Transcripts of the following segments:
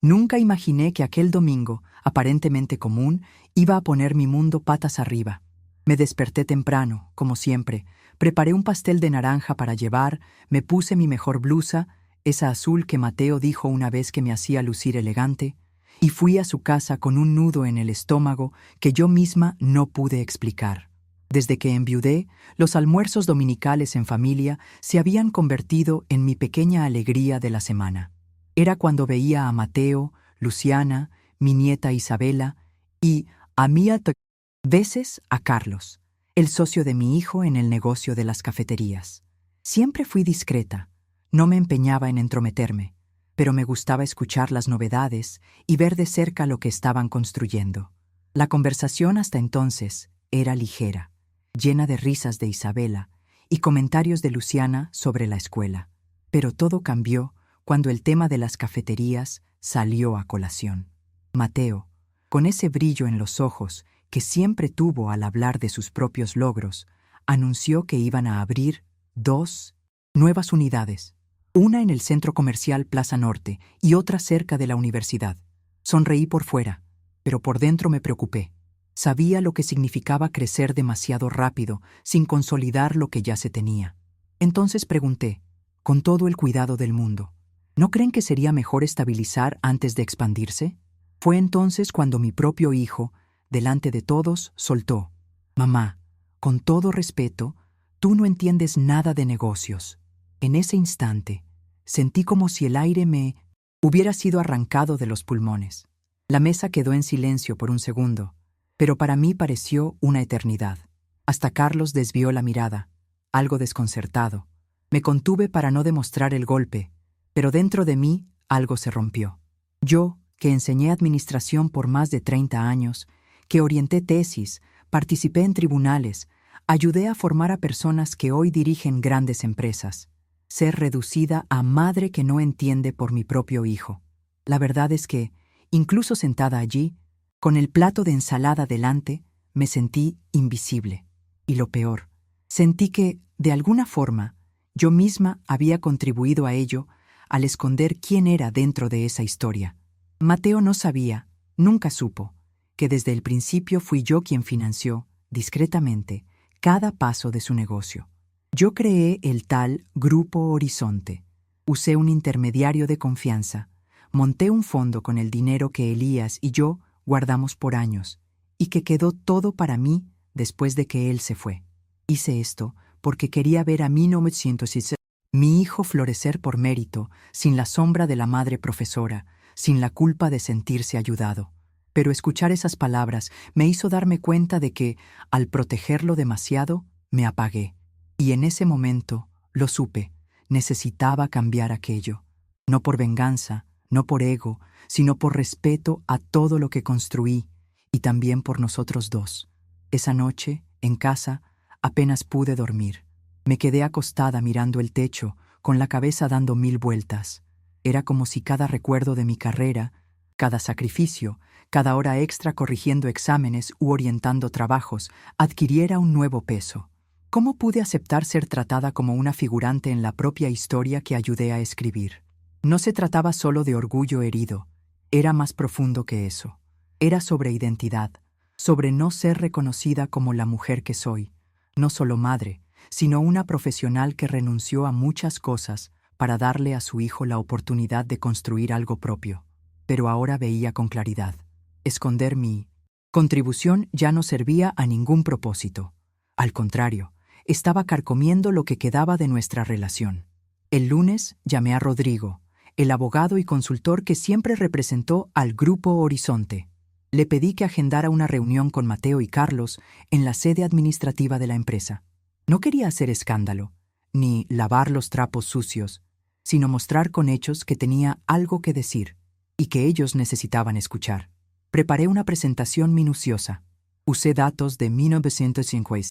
Nunca imaginé que aquel domingo, aparentemente común, iba a poner mi mundo patas arriba. Me desperté temprano, como siempre, preparé un pastel de naranja para llevar, me puse mi mejor blusa, esa azul que Mateo dijo una vez que me hacía lucir elegante, y fui a su casa con un nudo en el estómago que yo misma no pude explicar. Desde que enviudé, los almuerzos dominicales en familia se habían convertido en mi pequeña alegría de la semana. Era cuando veía a Mateo, Luciana, mi nieta Isabela y, a mí veces, a Carlos, el socio de mi hijo en el negocio de las cafeterías. Siempre fui discreta, no me empeñaba en entrometerme, pero me gustaba escuchar las novedades y ver de cerca lo que estaban construyendo. La conversación hasta entonces era ligera, llena de risas de Isabela y comentarios de Luciana sobre la escuela. Pero todo cambió cuando el tema de las cafeterías salió a colación. Mateo, con ese brillo en los ojos que siempre tuvo al hablar de sus propios logros, anunció que iban a abrir 2 nuevas unidades, una en el centro comercial Plaza Norte y otra cerca de la universidad. Sonreí por fuera, pero por dentro me preocupé. Sabía lo que significaba crecer demasiado rápido sin consolidar lo que ya se tenía. Entonces pregunté, con todo el cuidado del mundo, ¿no creen que sería mejor estabilizar antes de expandirse? Fue entonces cuando mi propio hijo, delante de todos, soltó: «Mamá, con todo respeto, tú no entiendes nada de negocios». En ese instante, sentí como si el aire me hubiera sido arrancado de los pulmones. La mesa quedó en silencio por un segundo, pero para mí pareció una eternidad. Hasta Carlos desvió la mirada, algo desconcertado. Me contuve para no demostrar el golpe, pero dentro de mí algo se rompió. Yo, que enseñé administración por más de 30 años, que orienté tesis, participé en tribunales, ayudé a formar a personas que hoy dirigen grandes empresas, ser reducida a madre que no entiende por mi propio hijo. La verdad es que, incluso sentada allí, con el plato de ensalada delante, me sentí invisible. Y lo peor, sentí que, de alguna forma, yo misma había contribuido a ello al esconder quién era dentro de esa historia. Mateo no sabía, nunca supo, que desde el principio fui yo quien financió, discretamente, cada paso de su negocio. Yo creé el tal Grupo Horizonte. Usé un intermediario de confianza. Monté un fondo con el dinero que Elías y yo guardamos por años, y que quedó todo para mí después de que él se fue. Hice esto porque quería ver a 1906 mi hijo florecer por mérito, sin la sombra de la madre profesora, sin la culpa de sentirse ayudado. Pero escuchar esas palabras me hizo darme cuenta de que, al protegerlo demasiado, me apagué. Y en ese momento, lo supe, necesitaba cambiar aquello. No por venganza, no por ego, sino por respeto a todo lo que construí, y también por nosotros dos. Esa noche, en casa, apenas pude dormir. Me quedé acostada mirando el techo, con la cabeza dando 1000 vueltas. Era como si cada recuerdo de mi carrera, cada sacrificio, cada hora extra corrigiendo exámenes u orientando trabajos, adquiriera un nuevo peso. ¿Cómo pude aceptar ser tratada como una figurante en la propia historia que ayudé a escribir? No se trataba solo de orgullo herido, era más profundo que eso. Era sobre identidad, sobre no ser reconocida como la mujer que soy, no solo madre, sino una profesional que renunció a muchas cosas para darle a su hijo la oportunidad de construir algo propio. Pero ahora veía con claridad. Esconder mi contribución ya no servía a ningún propósito. Al contrario, estaba carcomiendo lo que quedaba de nuestra relación. El lunes llamé a Rodrigo, el abogado y consultor que siempre representó al Grupo Horizonte. Le pedí que agendara una reunión con Mateo y Carlos en la sede administrativa de la empresa. No quería hacer escándalo, ni lavar los trapos sucios, sino mostrar con hechos que tenía algo que decir y que ellos necesitaban escuchar. Preparé una presentación minuciosa. Usé datos de 1950,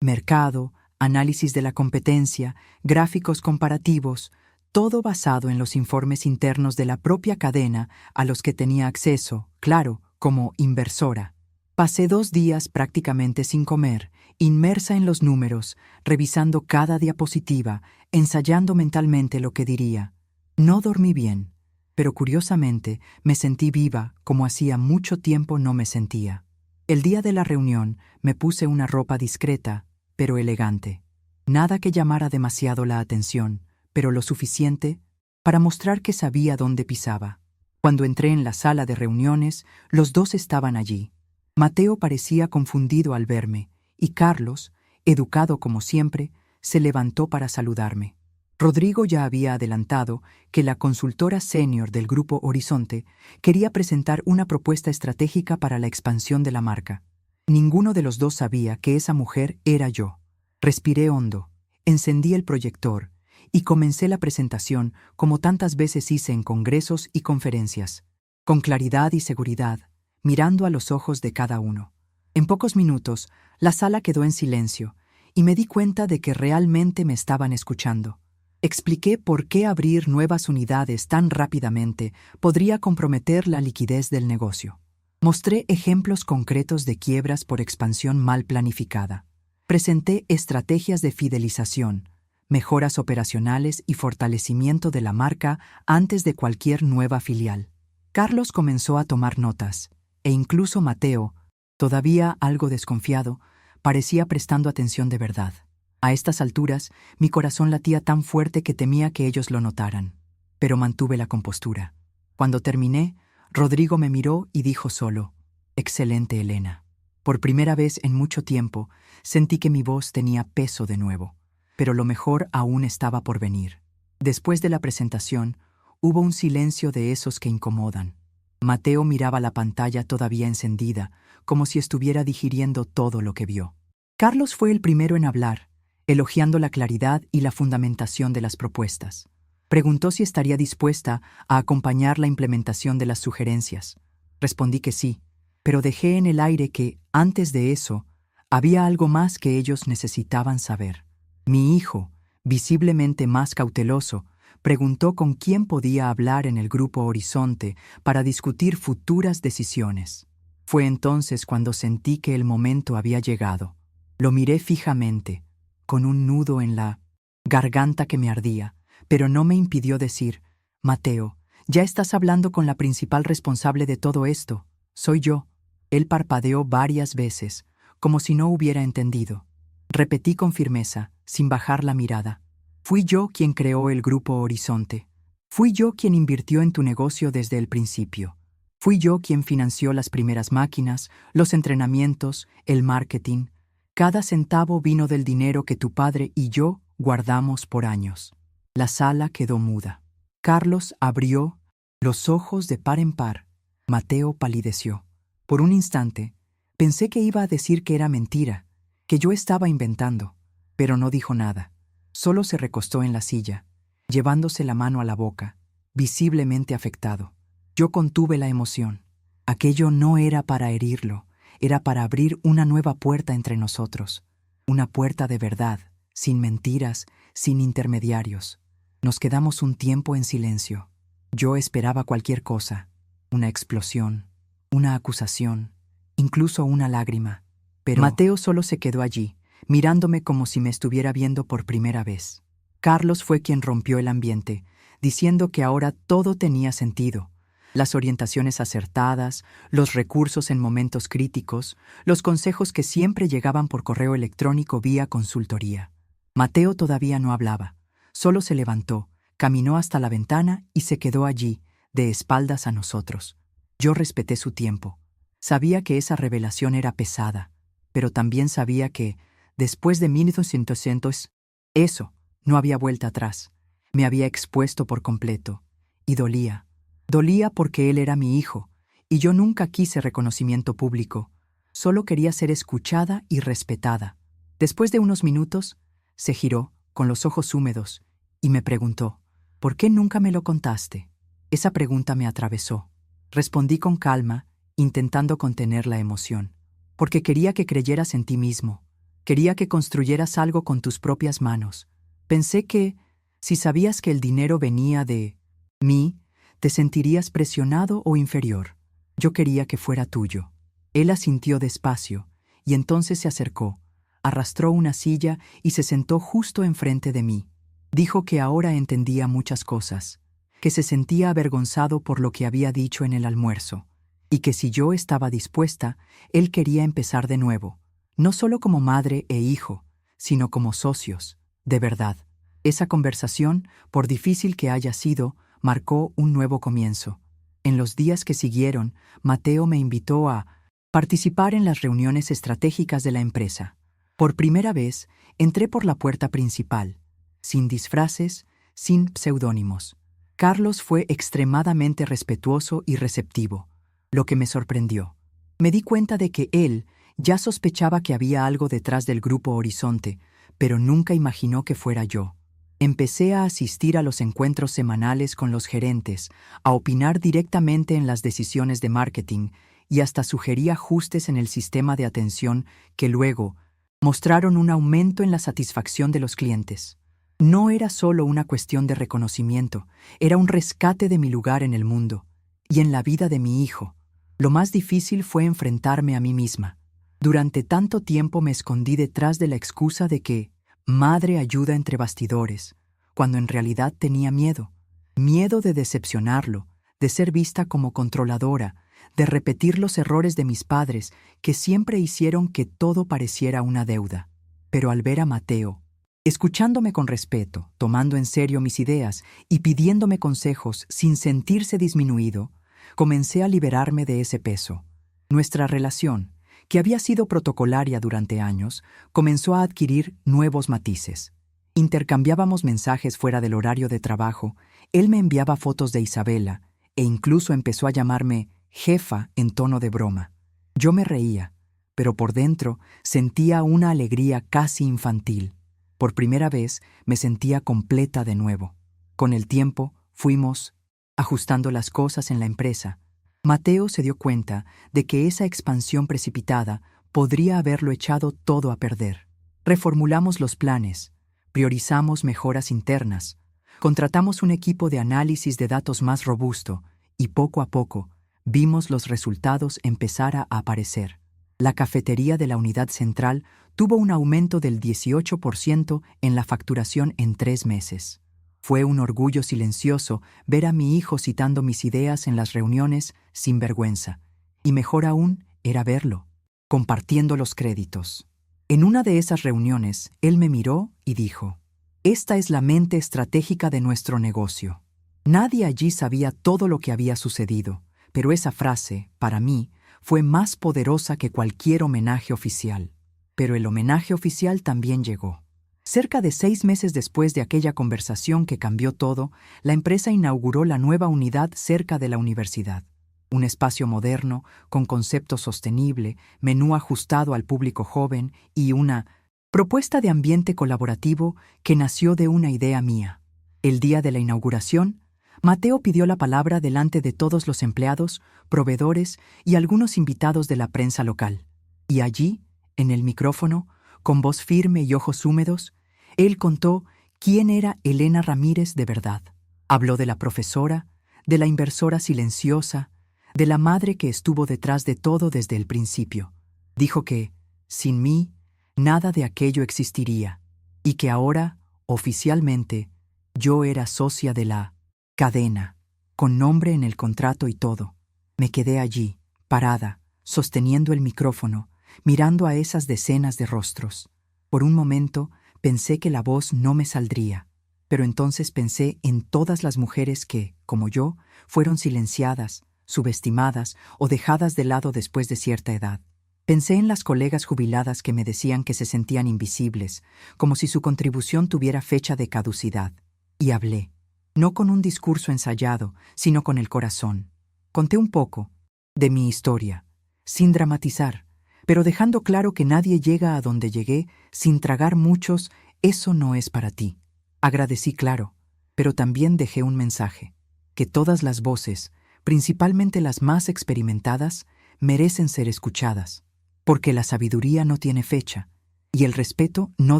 mercado, análisis de la competencia, gráficos comparativos, todo basado en los informes internos de la propia cadena a los que tenía acceso, claro, como inversora. Pasé 2 días prácticamente sin comer, inmersa en los números, revisando cada diapositiva, ensayando mentalmente lo que diría. No dormí bien. pero curiosamente me sentí viva como hacía mucho tiempo no me sentía. El día de la reunión me puse una ropa discreta, pero elegante. Nada que llamara demasiado la atención, pero lo suficiente para mostrar que sabía dónde pisaba. Cuando entré en la sala de reuniones, los dos estaban allí. Mateo parecía confundido al verme, y Carlos, educado como siempre, se levantó para saludarme. Rodrigo ya había adelantado que la consultora senior del Grupo Horizonte quería presentar una propuesta estratégica para la expansión de la marca. Ninguno de los dos sabía que esa mujer era yo. Respiré hondo, encendí el proyector y comencé la presentación como tantas veces hice en congresos y conferencias, con claridad y seguridad, mirando a los ojos de cada uno. En pocos minutos, la sala quedó en silencio y me di cuenta de que realmente me estaban escuchando. Expliqué por qué abrir nuevas unidades tan rápidamente podría comprometer la liquidez del negocio. Mostré ejemplos concretos de quiebras por expansión mal planificada. Presenté estrategias de fidelización, mejoras operacionales y fortalecimiento de la marca antes de cualquier nueva filial. Carlos comenzó a tomar notas, e incluso Mateo, todavía algo desconfiado, parecía prestando atención de verdad. A estas alturas, mi corazón latía tan fuerte que temía que ellos lo notaran. Pero mantuve la compostura. Cuando terminé, Rodrigo me miró y dijo solo: «Excelente, Elena». Por primera vez en mucho tiempo, sentí que mi voz tenía peso de nuevo. Pero lo mejor aún estaba por venir. Después de la presentación, hubo un silencio de esos que incomodan. Mateo miraba la pantalla todavía encendida, como si estuviera digiriendo todo lo que vio. Carlos fue el primero en hablar, elogiando la claridad y la fundamentación de las propuestas. Preguntó si estaría dispuesta a acompañar la implementación de las sugerencias. Respondí que sí, pero dejé en el aire que, antes de eso, había algo más que ellos necesitaban saber. Mi hijo, visiblemente más cauteloso, preguntó con quién podía hablar en el Grupo Horizonte para discutir futuras decisiones. Fue entonces cuando sentí que el momento había llegado. Lo miré fijamente, con un nudo en la garganta que me ardía, pero no me impidió decir: «Mateo, ya estás hablando con la principal responsable de todo esto. Soy yo». Él parpadeó varias veces, como si no hubiera entendido. Repetí con firmeza, sin bajar la mirada: «Fui yo quien creó el Grupo Horizonte. Fui yo quien invirtió en tu negocio desde el principio. Fui yo quien financió las primeras máquinas, los entrenamientos, el marketing. Cada centavo vino del dinero que tu padre y yo guardamos por años». La sala quedó muda. Carlos abrió los ojos de par en par. Mateo palideció. Por un instante, pensé que iba a decir que era mentira, que yo estaba inventando, pero no dijo nada. Solo se recostó en la silla, llevándose la mano a la boca, visiblemente afectado. Yo contuve la emoción. Aquello no era para herirlo, era para abrir una nueva puerta entre nosotros. Una puerta de verdad, sin mentiras, sin intermediarios. Nos quedamos un tiempo en silencio. Yo esperaba cualquier cosa, una explosión, una acusación, incluso una lágrima. Pero Mateo solo se quedó allí, mirándome como si me estuviera viendo por primera vez. Carlos fue quien rompió el ambiente, diciendo que ahora todo tenía sentido. Las orientaciones acertadas, los recursos en momentos críticos, los consejos que siempre llegaban por correo electrónico vía consultoría. Mateo todavía no hablaba. Solo se levantó, caminó hasta la ventana y se quedó allí, de espaldas a nosotros. Yo respeté su tiempo. Sabía que esa revelación era pesada, pero también sabía que, después de 1200, eso, no había vuelta atrás. Me había expuesto por completo. Y dolía. Dolía porque él era mi hijo, y yo nunca quise reconocimiento público. Solo quería ser escuchada y respetada. Después de unos minutos, se giró, con los ojos húmedos, y me preguntó: «¿Por qué nunca me lo contaste?». Esa pregunta me atravesó. Respondí con calma, intentando contener la emoción. «Porque quería que creyeras en ti mismo. Quería que construyeras algo con tus propias manos. Pensé que, si sabías que el dinero venía de mí, te sentirías presionado o inferior. Yo quería que fuera tuyo». Él asintió despacio, y entonces se acercó, arrastró una silla y se sentó justo enfrente de mí. Dijo que ahora entendía muchas cosas, que se sentía avergonzado por lo que había dicho en el almuerzo, y que si yo estaba dispuesta, él quería empezar de nuevo, no solo como madre e hijo, sino como socios, de verdad. Esa conversación, por difícil que haya sido, marcó un nuevo comienzo. En los días que siguieron, Mateo me invitó a participar en las reuniones estratégicas de la empresa. Por primera vez, entré por la puerta principal, sin disfraces, sin pseudónimos. Carlos fue extremadamente respetuoso y receptivo, lo que me sorprendió. Me di cuenta de que él ya sospechaba que había algo detrás del Grupo Horizonte, pero nunca imaginó que fuera yo. Empecé a asistir a los encuentros semanales con los gerentes, a opinar directamente en las decisiones de marketing y hasta sugerí ajustes en el sistema de atención que luego mostraron un aumento en la satisfacción de los clientes. No era solo una cuestión de reconocimiento, era un rescate de mi lugar en el mundo y en la vida de mi hijo. Lo más difícil fue enfrentarme a mí misma. Durante tanto tiempo me escondí detrás de la excusa de que madre ayuda entre bastidores, cuando en realidad tenía miedo. Miedo de decepcionarlo, de ser vista como controladora, de repetir los errores de mis padres que siempre hicieron que todo pareciera una deuda. Pero al ver a Mateo, escuchándome con respeto, tomando en serio mis ideas y pidiéndome consejos sin sentirse disminuido, comencé a liberarme de ese peso. Nuestra relación, que había sido protocolaria durante años, comenzó a adquirir nuevos matices. Intercambiábamos mensajes fuera del horario de trabajo, él me enviaba fotos de Isabela e incluso empezó a llamarme jefa en tono de broma. Yo me reía, pero por dentro sentía una alegría casi infantil. Por primera vez me sentía completa de nuevo. Con el tiempo fuimos ajustando las cosas en la empresa. Mateo se dio cuenta de que esa expansión precipitada podría haberlo echado todo a perder. Reformulamos los planes, priorizamos mejoras internas, contratamos un equipo de análisis de datos más robusto y poco a poco vimos los resultados empezar a aparecer. La cafetería de la unidad central tuvo un aumento del 18% en la facturación en 3 meses. Fue un orgullo silencioso ver a mi hijo citando mis ideas en las reuniones sin vergüenza. Y mejor aún era verlo, compartiendo los créditos. En una de esas reuniones, él me miró y dijo: «Esta es la mente estratégica de nuestro negocio». Nadie allí sabía todo lo que había sucedido, pero esa frase, para mí, fue más poderosa que cualquier homenaje oficial. Pero el homenaje oficial también llegó. Cerca de 6 meses después de aquella conversación que cambió todo, la empresa inauguró la nueva unidad cerca de la universidad. Un espacio moderno, con concepto sostenible, menú ajustado al público joven y una propuesta de ambiente colaborativo que nació de una idea mía. El día de la inauguración, Mateo pidió la palabra delante de todos los empleados, proveedores y algunos invitados de la prensa local. Y allí, en el micrófono, con voz firme y ojos húmedos, él contó quién era Elena Ramírez de verdad. Habló de la profesora, de la inversora silenciosa, de la madre que estuvo detrás de todo desde el principio. Dijo que, sin mí, nada de aquello existiría, y que ahora, oficialmente, yo era socia de la cadena, con nombre en el contrato y todo. Me quedé allí, parada, sosteniendo el micrófono, mirando a esas decenas de rostros. Por un momento pensé que la voz no me saldría, pero entonces pensé en todas las mujeres que, como yo, fueron silenciadas, subestimadas o dejadas de lado después de cierta edad. Pensé en las colegas jubiladas que me decían que se sentían invisibles, como si su contribución tuviera fecha de caducidad. Y hablé, no con un discurso ensayado, sino con el corazón. Conté un poco de mi historia, sin dramatizar, pero dejando claro que nadie llega a donde llegué sin tragar muchos, eso no es para ti. Agradecí, claro, pero también dejé un mensaje, que todas las voces, principalmente las más experimentadas, merecen ser escuchadas, porque la sabiduría no tiene fecha y el respeto no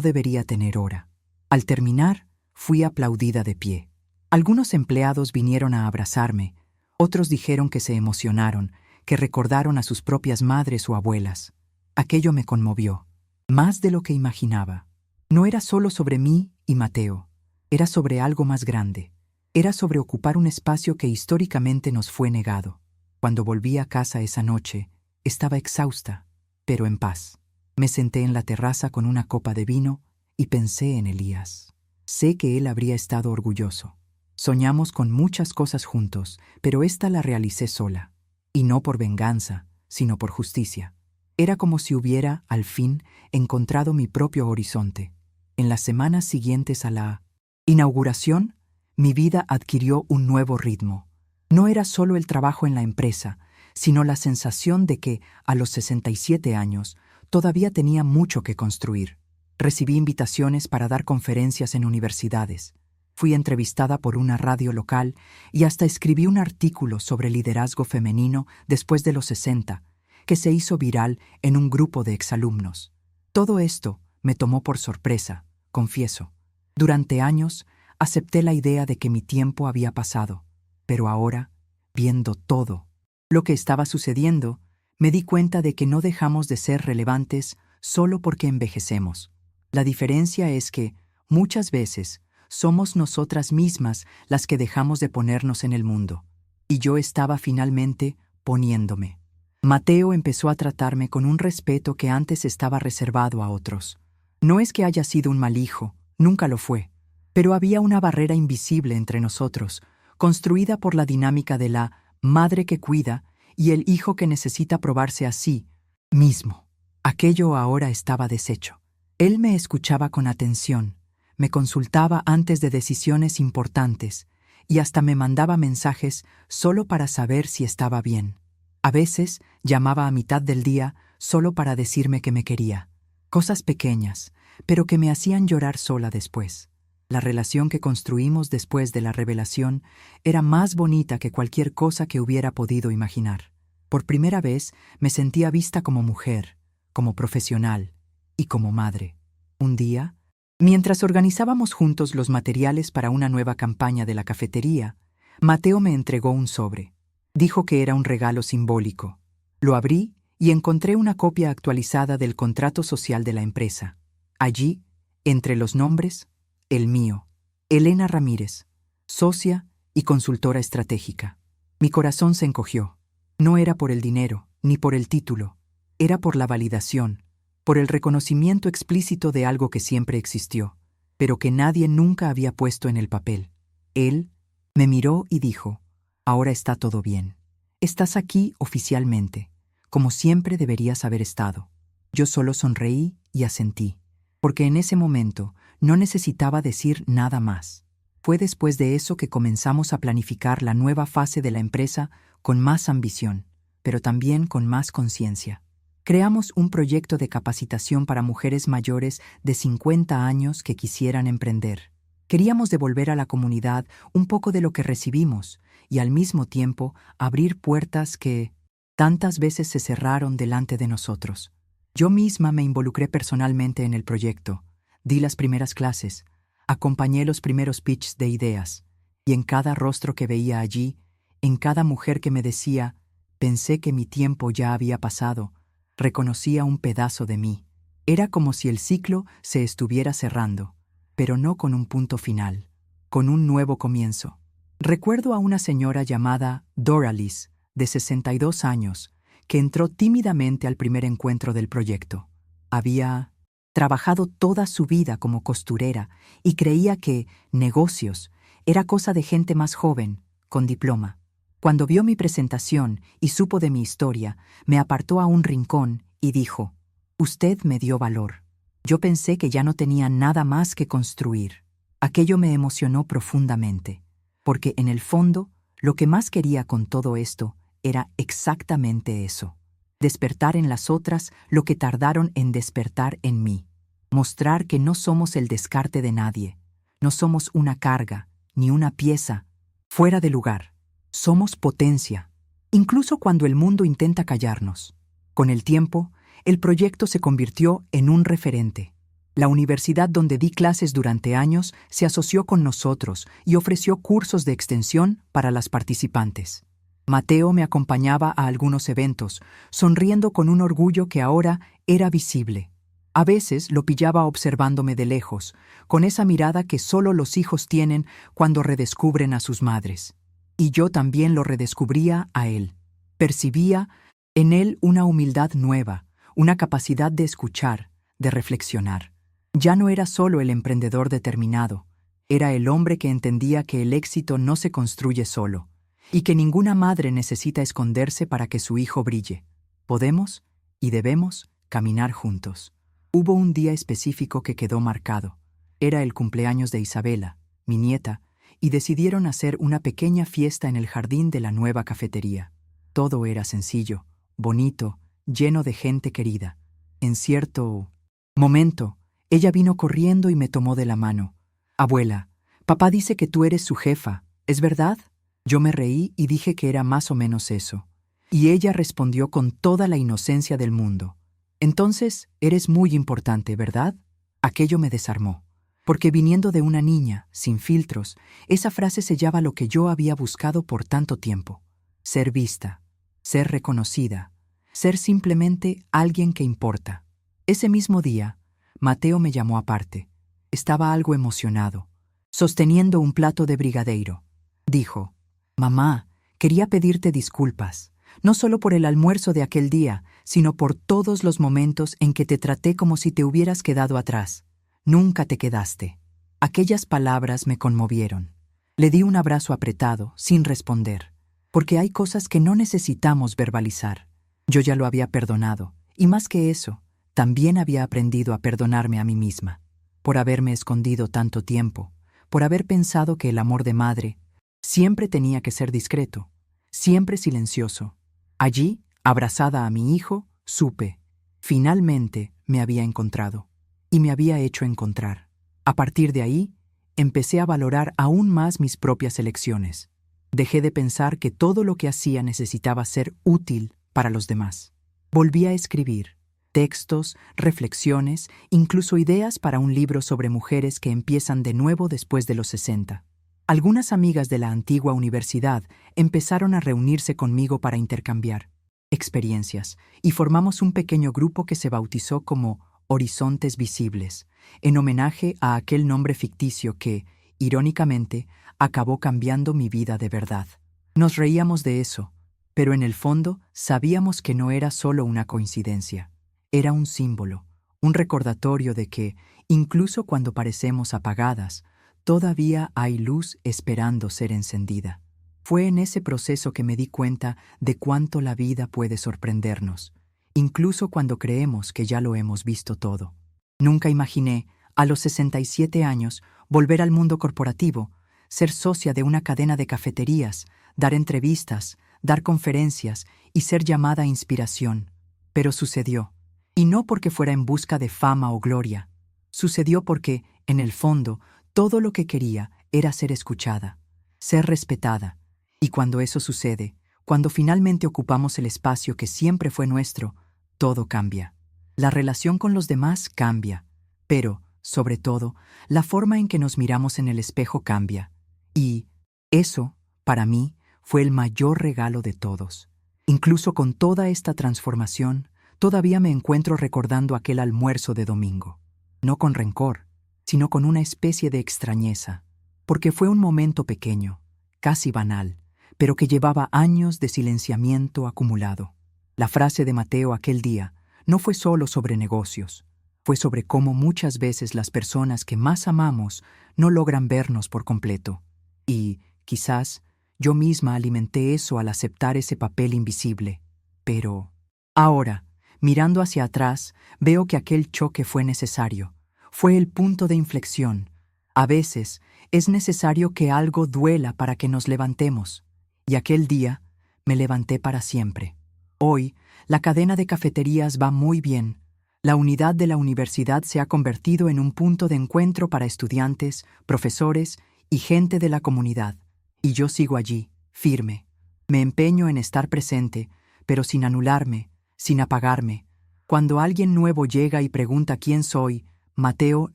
debería tener hora. Al terminar, fui aplaudida de pie. Algunos empleados vinieron a abrazarme, otros dijeron que se emocionaron, que recordaron a sus propias madres o abuelas. Aquello me conmovió, más de lo que imaginaba. No era solo sobre mí y Mateo, era sobre algo más grande. Era sobre ocupar un espacio que históricamente nos fue negado. Cuando volví a casa esa noche, estaba exhausta, pero en paz. Me senté en la terraza con una copa de vino y pensé en Elías. Sé que él habría estado orgulloso. Soñamos con muchas cosas juntos, pero esta la realicé sola. Y no por venganza, sino por justicia. Era como si hubiera, al fin, encontrado mi propio horizonte. En las semanas siguientes a la inauguración, mi vida adquirió un nuevo ritmo. No era solo el trabajo en la empresa, sino la sensación de que, a los 67 años, todavía tenía mucho que construir. Recibí invitaciones para dar conferencias en universidades. Fui entrevistada por una radio local y hasta escribí un artículo sobre liderazgo femenino después de los 60, que se hizo viral en un grupo de exalumnos. Todo esto me tomó por sorpresa, confieso. Durante años acepté la idea de que mi tiempo había pasado, pero ahora, viendo todo lo que estaba sucediendo, me di cuenta de que no dejamos de ser relevantes solo porque envejecemos. La diferencia es que, muchas veces, somos nosotras mismas las que dejamos de ponernos en el mundo. Y yo estaba finalmente poniéndome. Mateo empezó a tratarme con un respeto que antes estaba reservado a otros. No es que haya sido un mal hijo, nunca lo fue, pero había una barrera invisible entre nosotros, construida por la dinámica de la madre que cuida y el hijo que necesita probarse a sí mismo. Aquello ahora estaba deshecho. Él me escuchaba con atención, me consultaba antes de decisiones importantes y hasta me mandaba mensajes solo para saber si estaba bien. A veces llamaba a mitad del día solo para decirme que me quería. Cosas pequeñas, pero que me hacían llorar sola después. La relación que construimos después de la revelación era más bonita que cualquier cosa que hubiera podido imaginar. Por primera vez me sentía vista como mujer, como profesional y como madre. Un día, mientras organizábamos juntos los materiales para una nueva campaña de la cafetería, Mateo me entregó un sobre. Dijo que era un regalo simbólico. Lo abrí y encontré una copia actualizada del contrato social de la empresa. Allí, entre los nombres, el mío, Elena Ramírez, socia y consultora estratégica. Mi corazón se encogió. No era por el dinero, ni por el título. Era por la validación, por el reconocimiento explícito de algo que siempre existió, pero que nadie nunca había puesto en el papel. Él me miró y dijo: «Ahora está todo bien. Estás aquí oficialmente, como siempre deberías haber estado». Yo solo sonreí y asentí, porque en ese momento no necesitaba decir nada más. Fue después de eso que comenzamos a planificar la nueva fase de la empresa con más ambición, pero también con más conciencia. Creamos un proyecto de capacitación para mujeres mayores de 50 años que quisieran emprender. Queríamos devolver a la comunidad un poco de lo que recibimos y al mismo tiempo abrir puertas que tantas veces se cerraron delante de nosotros. Yo misma me involucré personalmente en el proyecto, di las primeras clases, acompañé los primeros pitches de ideas, y en cada rostro que veía allí, en cada mujer que me decía, pensé que mi tiempo ya había pasado, reconocía un pedazo de mí. Era como si el ciclo se estuviera cerrando, pero no con un punto final, con un nuevo comienzo. Recuerdo a una señora llamada Doralis, de 62 años, que entró tímidamente al primer encuentro del proyecto. Había trabajado toda su vida como costurera y creía que negocios era cosa de gente más joven, con diploma. Cuando vio mi presentación y supo de mi historia, me apartó a un rincón y dijo: «Usted me dio valor. Yo pensé que ya no tenía nada más que construir». Aquello me emocionó profundamente, porque en el fondo, lo que más quería con todo esto era exactamente eso: despertar en las otras lo que tardaron en despertar en mí. Mostrar que no somos el descarte de nadie, no somos una carga, ni una pieza fuera de lugar. Somos potencia, incluso cuando el mundo intenta callarnos. Con el tiempo, el proyecto se convirtió en un referente. La universidad donde di clases durante años se asoció con nosotros y ofreció cursos de extensión para las participantes. Mateo me acompañaba a algunos eventos, sonriendo con un orgullo que ahora era visible. A veces lo pillaba observándome de lejos, con esa mirada que solo los hijos tienen cuando redescubren a sus madres. Y yo también lo redescubría a él. Percibía en él una humildad nueva, una capacidad de escuchar, de reflexionar. Ya no era solo el emprendedor determinado, era el hombre que entendía que el éxito no se construye solo, y que ninguna madre necesita esconderse para que su hijo brille. Podemos y debemos caminar juntos. Hubo un día específico que quedó marcado. Era el cumpleaños de Isabela, mi nieta, y decidieron hacer una pequeña fiesta en el jardín de la nueva cafetería. Todo era sencillo, bonito, lleno de gente querida. En cierto momento, ella vino corriendo y me tomó de la mano. «Abuela, papá dice que tú eres su jefa, ¿es verdad?» Yo me reí y dije que era más o menos eso. Y ella respondió con toda la inocencia del mundo. «Entonces, eres muy importante, ¿verdad?» Aquello me desarmó, porque viniendo de una niña, sin filtros, esa frase sellaba lo que yo había buscado por tanto tiempo. Ser vista, ser reconocida, ser simplemente alguien que importa. Ese mismo día, Mateo me llamó aparte. Estaba algo emocionado, sosteniendo un plato de brigadeiro. Dijo: «Mamá, quería pedirte disculpas, no solo por el almuerzo de aquel día, sino por todos los momentos en que te traté como si te hubieras quedado atrás. Nunca te quedaste». Aquellas palabras me conmovieron. Le di un abrazo apretado, sin responder, porque hay cosas que no necesitamos verbalizar. Yo ya lo había perdonado, y más que eso, también había aprendido a perdonarme a mí misma, por haberme escondido tanto tiempo, por haber pensado que el amor de madre siempre tenía que ser discreto, siempre silencioso. Allí, abrazada a mi hijo, supe, finalmente me había encontrado, y me había hecho encontrar. A partir de ahí, empecé a valorar aún más mis propias elecciones. Dejé de pensar que todo lo que hacía necesitaba ser útil para los demás. Volví a escribir textos, reflexiones, incluso ideas para un libro sobre mujeres que empiezan de nuevo después de los 60. Algunas amigas de la antigua universidad empezaron a reunirse conmigo para intercambiar experiencias, y formamos un pequeño grupo que se bautizó como Horizontes Visibles, en homenaje a aquel nombre ficticio que, irónicamente, acabó cambiando mi vida de verdad. Nos reíamos de eso, pero en el fondo sabíamos que no era solo una coincidencia. Era un símbolo, un recordatorio de que, incluso cuando parecemos apagadas, todavía hay luz esperando ser encendida. Fue en ese proceso que me di cuenta de cuánto la vida puede sorprendernos, incluso cuando creemos que ya lo hemos visto todo. Nunca imaginé, a los 67 años, volver al mundo corporativo, ser socia de una cadena de cafeterías, dar entrevistas, dar conferencias y ser llamada a inspiración. Pero sucedió. Y no porque fuera en busca de fama o gloria. Sucedió porque, en el fondo, todo lo que quería era ser escuchada, ser respetada. Y cuando eso sucede, cuando finalmente ocupamos el espacio que siempre fue nuestro, todo cambia. La relación con los demás cambia, pero, sobre todo, la forma en que nos miramos en el espejo cambia. Y eso, para mí, fue el mayor regalo de todos. Incluso con toda esta transformación, todavía me encuentro recordando aquel almuerzo de domingo. No con rencor, sino con una especie de extrañeza, porque fue un momento pequeño, casi banal, pero que llevaba años de silenciamiento acumulado. La frase de Mateo aquel día no fue solo sobre negocios, fue sobre cómo muchas veces las personas que más amamos no logran vernos por completo. Y, quizás, yo misma alimenté eso al aceptar ese papel invisible. Pero, ahora, mirando hacia atrás, veo que aquel choque fue necesario. Fue el punto de inflexión. A veces, es necesario que algo duela para que nos levantemos. Y aquel día, me levanté para siempre. Hoy, la cadena de cafeterías va muy bien. La unidad de la universidad se ha convertido en un punto de encuentro para estudiantes, profesores y gente de la comunidad. Y yo sigo allí, firme. Me empeño en estar presente, pero sin anularme, sin apagarme. Cuando alguien nuevo llega y pregunta quién soy, Mateo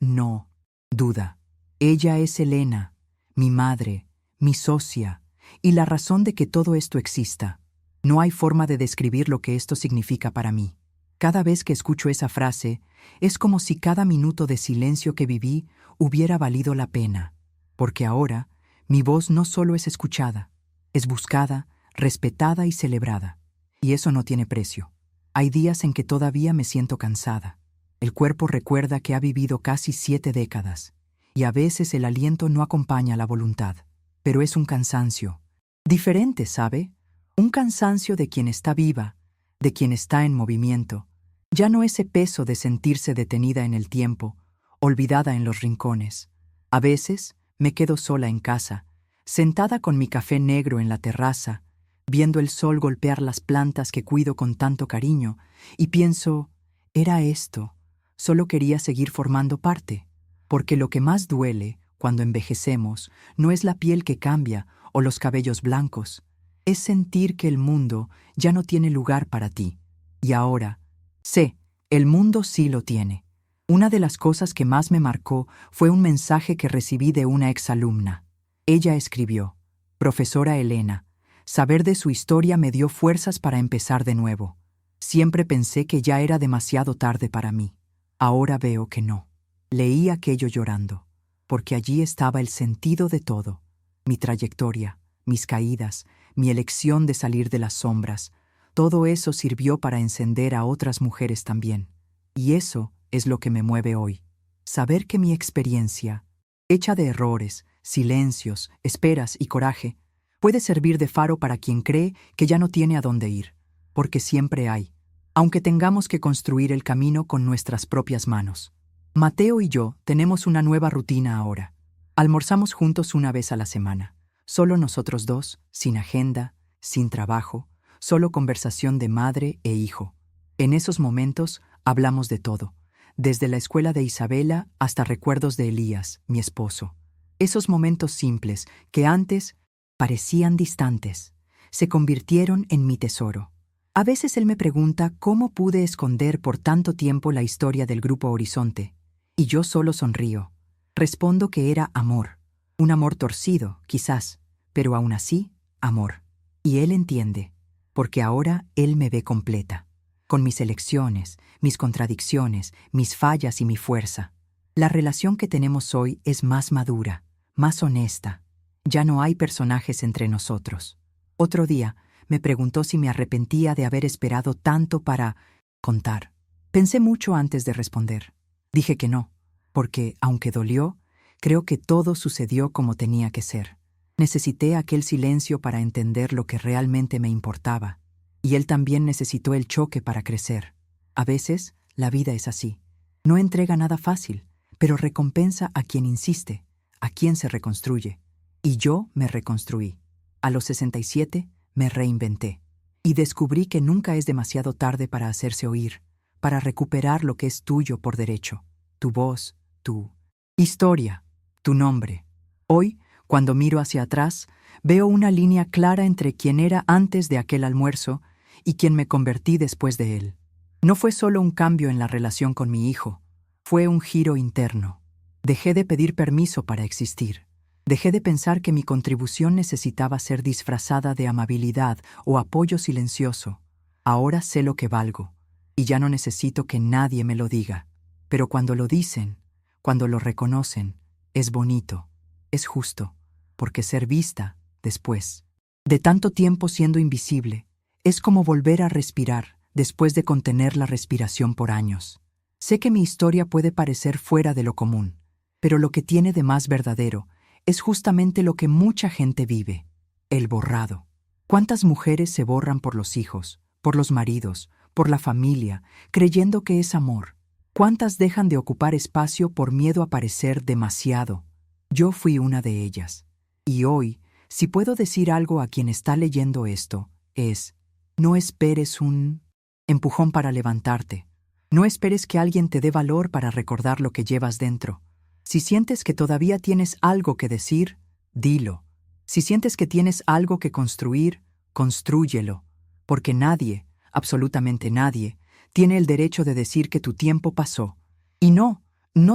no duda. Ella es Elena, mi madre, mi socia, y la razón de que todo esto exista. No hay forma de describir lo que esto significa para mí. Cada vez que escucho esa frase, es como si cada minuto de silencio que viví hubiera valido la pena, porque ahora mi voz no solo es escuchada, es buscada, respetada y celebrada. Y eso no tiene precio. Hay días en que todavía me siento cansada. El cuerpo recuerda que ha vivido casi 7 décadas, y a veces el aliento no acompaña la voluntad. Pero es un cansancio. Diferente, ¿sabe? Un cansancio de quien está viva, de quien está en movimiento. Ya no ese peso de sentirse detenida en el tiempo, olvidada en los rincones. A veces me quedo sola en casa, sentada con mi café negro en la terraza, viendo el sol golpear las plantas que cuido con tanto cariño, y pienso, era esto, solo quería seguir formando parte, porque lo que más duele cuando envejecemos no es la piel que cambia o los cabellos blancos, es sentir que el mundo ya no tiene lugar para ti. Y ahora, sé, el mundo sí lo tiene. Una de las cosas que más me marcó fue un mensaje que recibí de una exalumna. Ella escribió: Profesora Elena, saber de su historia me dio fuerzas para empezar de nuevo. Siempre pensé que ya era demasiado tarde para mí. Ahora veo que no. Leí aquello llorando, porque allí estaba el sentido de todo. Mi trayectoria, mis caídas, mi elección de salir de las sombras, todo eso sirvió para encender a otras mujeres también. Y eso es lo que me mueve hoy. Saber que mi experiencia, hecha de errores, silencios, esperas y coraje, puede servir de faro para quien cree que ya no tiene a dónde ir, porque siempre hay, aunque tengamos que construir el camino con nuestras propias manos. Mateo y yo tenemos una nueva rutina ahora. Almorzamos juntos una vez a la semana, solo nosotros dos, sin agenda, sin trabajo, solo conversación de madre e hijo. En esos momentos hablamos de todo, desde la escuela de Isabela hasta recuerdos de Elías, mi esposo. Esos momentos simples que antes parecían distantes, se convirtieron en mi tesoro. A veces él me pregunta cómo pude esconder por tanto tiempo la historia del Grupo Horizonte, y yo solo sonrío. Respondo que era amor, un amor torcido, quizás, pero aún así, amor. Y él entiende, porque ahora él me ve completa, con mis elecciones, mis contradicciones, mis fallas y mi fuerza. La relación que tenemos hoy es más madura, más honesta. Ya no hay personajes entre nosotros. Otro día me preguntó si me arrepentía de haber esperado tanto para contar. Pensé mucho antes de responder. Dije que no, porque, aunque dolió, creo que todo sucedió como tenía que ser. Necesité aquel silencio para entender lo que realmente me importaba, y él también necesitó el choque para crecer. A veces, la vida es así. No entrega nada fácil, pero recompensa a quien insiste, a quien se reconstruye. Y yo me reconstruí. A los 67 me reinventé. Y descubrí que nunca es demasiado tarde para hacerse oír, para recuperar lo que es tuyo por derecho. Tu voz, tu historia, tu nombre. Hoy, cuando miro hacia atrás, veo una línea clara entre quien era antes de aquel almuerzo y quien me convertí después de él. No fue solo un cambio en la relación con mi hijo, fue un giro interno. Dejé de pedir permiso para existir. Dejé de pensar que mi contribución necesitaba ser disfrazada de amabilidad o apoyo silencioso. Ahora sé lo que valgo, y ya no necesito que nadie me lo diga. Pero cuando lo dicen, cuando lo reconocen, es bonito, es justo, porque ser vista, después de tanto tiempo siendo invisible, es como volver a respirar después de contener la respiración por años. Sé que mi historia puede parecer fuera de lo común, pero lo que tiene de más verdadero es justamente lo que mucha gente vive: el borrado. ¿Cuántas mujeres se borran por los hijos, por los maridos, por la familia, creyendo que es amor? ¿Cuántas dejan de ocupar espacio por miedo a parecer demasiado? Yo fui una de ellas. Y hoy, si puedo decir algo a quien está leyendo esto, es: no esperes un empujón para levantarte. No esperes que alguien te dé valor para recordar lo que llevas dentro. Si sientes que todavía tienes algo que decir, dilo. Si sientes que tienes algo que construir, constrúyelo. Porque nadie, absolutamente nadie, tiene el derecho de decir que tu tiempo pasó. Y no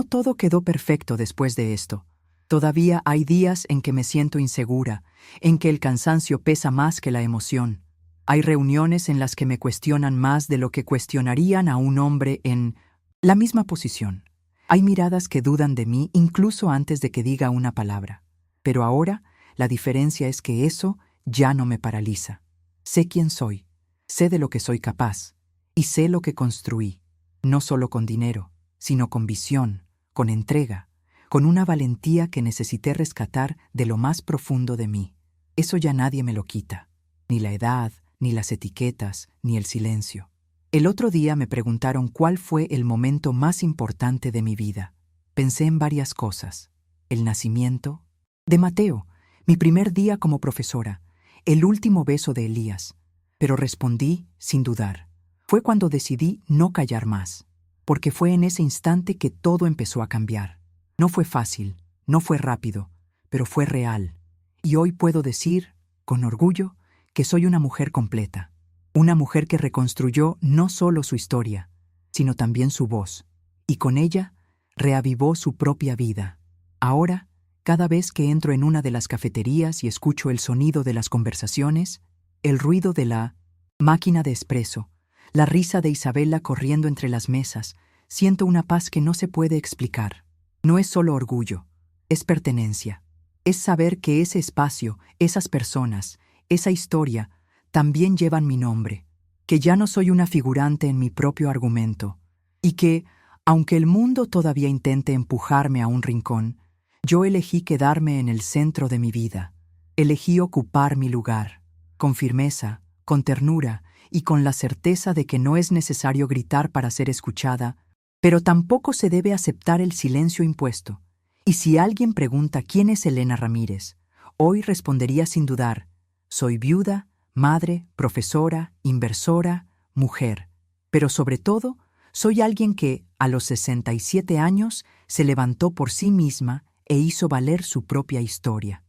todo quedó perfecto después de esto. Todavía hay días en que me siento insegura, en que el cansancio pesa más que la emoción. Hay reuniones en las que me cuestionan más de lo que cuestionarían a un hombre en la misma posición. Hay miradas que dudan de mí incluso antes de que diga una palabra. Pero ahora, la diferencia es que eso ya no me paraliza. Sé quién soy, sé de lo que soy capaz, y sé lo que construí, no solo con dinero, sino con visión, con entrega, con una valentía que necesité rescatar de lo más profundo de mí. Eso ya nadie me lo quita, ni la edad, ni las etiquetas, ni el silencio. El otro día me preguntaron cuál fue el momento más importante de mi vida. Pensé en varias cosas. El nacimiento de Mateo, mi primer día como profesora, el último beso de Elías. Pero respondí sin dudar. Fue cuando decidí no callar más, porque fue en ese instante que todo empezó a cambiar. No fue fácil, no fue rápido, pero fue real. Y hoy puedo decir, con orgullo, que soy una mujer completa. Una mujer que reconstruyó no solo su historia, sino también su voz, y con ella reavivó su propia vida. Ahora, cada vez que entro en una de las cafeterías y escucho el sonido de las conversaciones, el ruido de la máquina de espresso, la risa de Isabela corriendo entre las mesas, siento una paz que no se puede explicar. No es solo orgullo, es pertenencia. Es saber que ese espacio, esas personas, esa historia, también llevan mi nombre, que ya no soy una figurante en mi propio argumento, y que, aunque el mundo todavía intente empujarme a un rincón, yo elegí quedarme en el centro de mi vida. Elegí ocupar mi lugar, con firmeza, con ternura y con la certeza de que no es necesario gritar para ser escuchada, pero tampoco se debe aceptar el silencio impuesto. Y si alguien pregunta quién es Elena Ramírez, hoy respondería sin dudar: soy viuda, madre, profesora, inversora, mujer. Pero sobre todo, soy alguien que, a los 67 años, se levantó por sí misma e hizo valer su propia historia.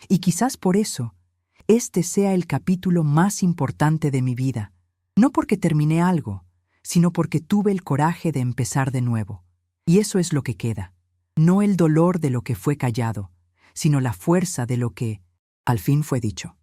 Y quizás por eso, este sea el capítulo más importante de mi vida, no porque terminé algo, sino porque tuve el coraje de empezar de nuevo. Y eso es lo que queda. No el dolor de lo que fue callado, sino la fuerza de lo que, al fin, fue dicho.